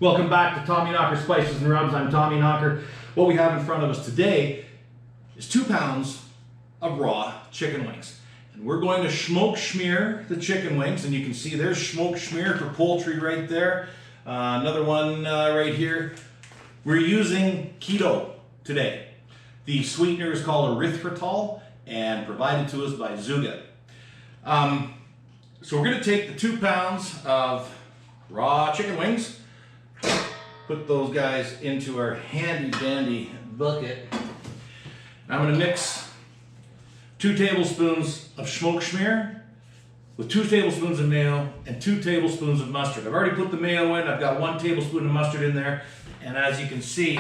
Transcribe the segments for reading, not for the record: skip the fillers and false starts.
Welcome back to Tommyknocker Spices and Rubs. I'm Tommyknocker. What we have in front of us today is 2 pounds of raw chicken wings. And we're going to smoke Shmear the chicken wings. And you can see there's smoke Shmear for poultry right there. Another one right here. We're using keto today. The sweetener is called erythritol and provided to us by Zuga. So we're going to take the 2 pounds of raw chicken wings, put those guys into our handy dandy bucket. I'm going to mix 2 tablespoons of smoked Shmear with 2 tablespoons of mayo and 2 tablespoons of mustard. I've already put the mayo in. I've got 1 tablespoon of mustard in there. And as you can see,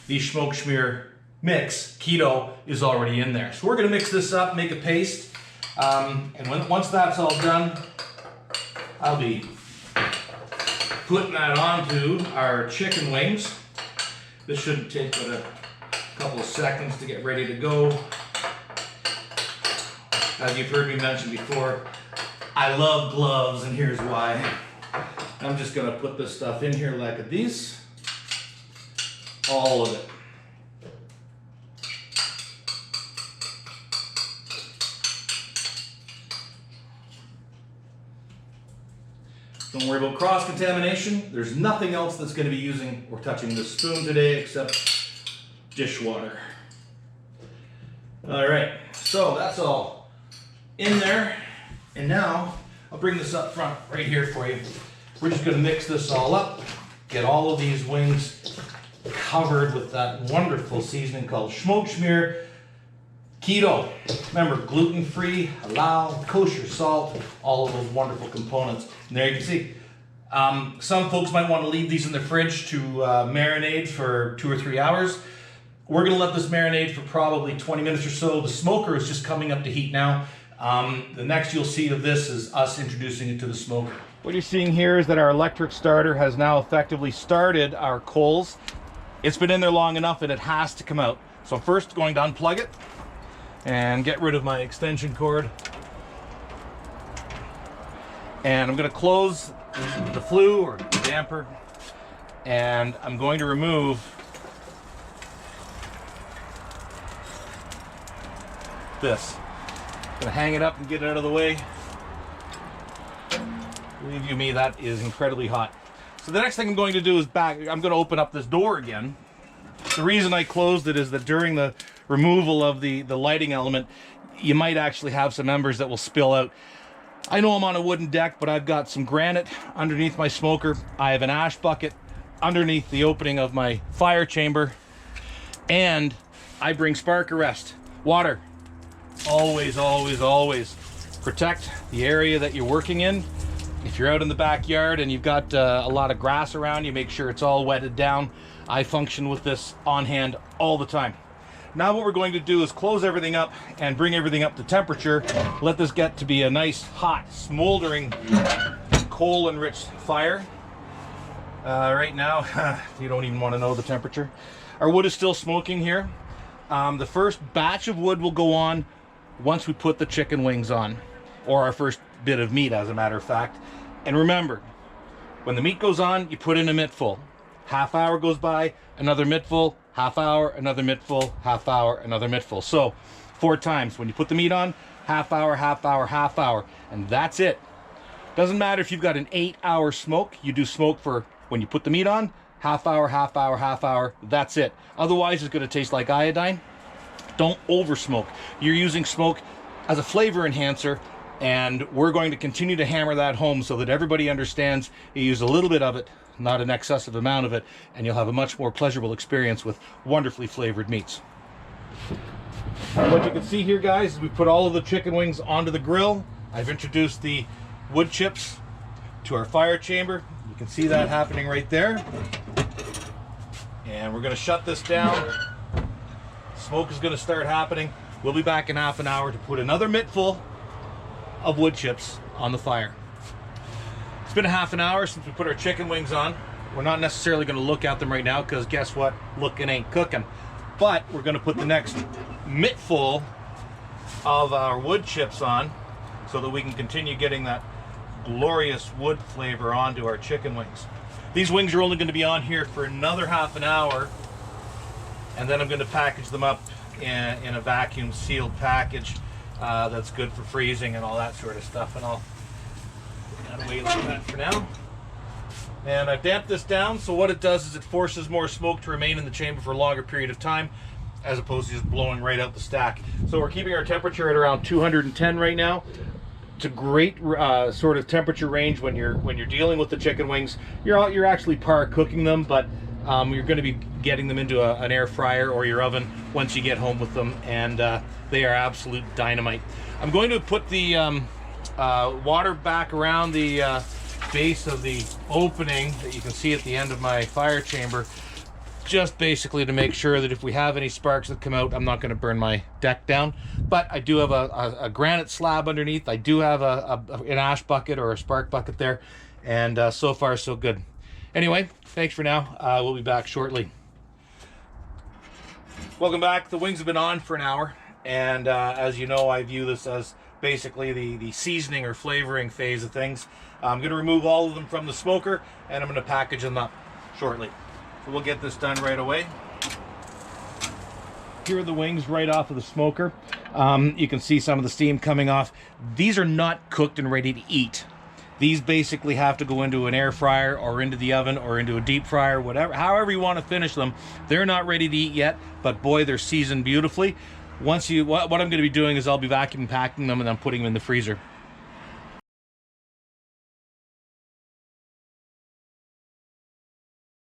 the smoked Shmear mix, keto, is already in there. So we're going to mix this up, make a paste. Once that's all done, I'll be putting that onto our chicken wings. This shouldn't take but a couple of seconds to get ready to go. As you've heard me mention before, I love gloves, and here's why. I'm just gonna put this stuff in here like this. All of it. Don't worry about cross-contamination. There's nothing else that's going to be using or touching this spoon today except dishwater. All right, so that's all in there. And now I'll bring this up front right here for you. We're just going to mix this all up, get all of these wings covered with that wonderful seasoning called smoked Shmear. Keto, remember, gluten-free, halal, kosher salt, all of those wonderful components. And there you can see, some folks might want to leave these in the fridge to marinate for 2 or 3 hours. We're going to let this marinate for probably 20 minutes or so. The smoker is just coming up to heat now. The next you'll see of this is us introducing it to the smoker. What you're seeing here is that our electric starter has now effectively started our coals. It's been in there long enough that it has to come out. So I'm first going to unplug it and get rid of my extension cord. And I'm going to close the flue or damper, and I'm going to remove this. I'm going to hang it up and get it out of the way. Believe you me, that is incredibly hot. So the next thing I'm going to do is I'm going to open up this door again. The reason I closed it is that during the removal of the lighting element, you might actually have some embers that will spill out. I know I'm on a wooden deck, but I've got some granite underneath my smoker. I have an ash bucket underneath the opening of my fire chamber, and I bring spark arrest. Water. Always, always, always protect the area that you're working in. If you're out in the backyard and you've got a lot of grass around you, make sure it's all wetted down. I function with this on hand all the time. Now what we're going to do is close everything up and bring everything up to temperature. Let this get to be a nice, hot, smoldering, coal-enriched fire. Right now, you don't even want to know the temperature. Our wood is still smoking here. The first batch of wood will go on once we put the chicken wings on, or our first bit of meat, as a matter of fact. And remember, when the meat goes on, you put in a mittful. Half hour goes by, another mittful, half hour, another mittful, half hour, another mittful. So 4 times. When you put the meat on, half hour, half hour, half hour, and that's it. Doesn't matter if you've got an 8-hour smoke. You do smoke for when you put the meat on, half hour, half hour, half hour, that's it. Otherwise it's going to taste like iodine. Don't over smoke. You're using smoke as a flavor enhancer, and we're going to continue to hammer that home so that everybody understands you use a little bit of it, not an excessive amount of it, and you'll have a much more pleasurable experience with wonderfully flavored meats. What you can see here, guys, is we put all of the chicken wings onto the grill. I've introduced the wood chips to our fire chamber. You can see that happening right there. And we're going to shut this down. Smoke is going to start happening. We'll be back in half an hour to put another mittful of wood chips on the fire. It's been a half an hour since we put our chicken wings on. We're not necessarily going to look at them right now because guess what? Looking ain't cooking. But we're going to put the next mittful of our wood chips on so that we can continue getting that glorious wood flavor onto our chicken wings. These wings are only going to be on here for another half an hour, and then I'm going to package them up in a vacuum sealed package that's good for freezing and all that sort of stuff. And I'll put that away like that for now. And I've damped this down, so what it does is it forces more smoke to remain in the chamber for a longer period of time, as opposed to just blowing right out the stack. So we're keeping our temperature at around 210 right now. It's a great sort of temperature range when you're dealing with the chicken wings. You're actually par cooking them, but you're going to be getting them into an air fryer or your oven once you get home with them, and they are absolute dynamite. I'm going to put the water back around the base of the opening that you can see at the end of my fire chamber, just basically to make sure that if we have any sparks that come out, I'm not going to burn my deck down. But I do have a granite slab underneath. I do have an ash bucket or a spark bucket there, and so far so good. Anyway, thanks for now. We'll be back shortly. Welcome back. The wings have been on for an hour, and as you know, I view this as basically the seasoning or flavoring phase of things. I'm going to remove all of them from the smoker, and I'm going to package them up shortly. So we'll get this done right away. Here are the wings right off of the smoker. You can see some of the steam coming off. These are not cooked and ready to eat. These basically have to go into an air fryer or into the oven or into a deep fryer, whatever, however you want to finish them. They're not ready to eat yet, but boy, they're seasoned beautifully. What I'm going to be doing is I'll be vacuum packing them and then putting them in the freezer.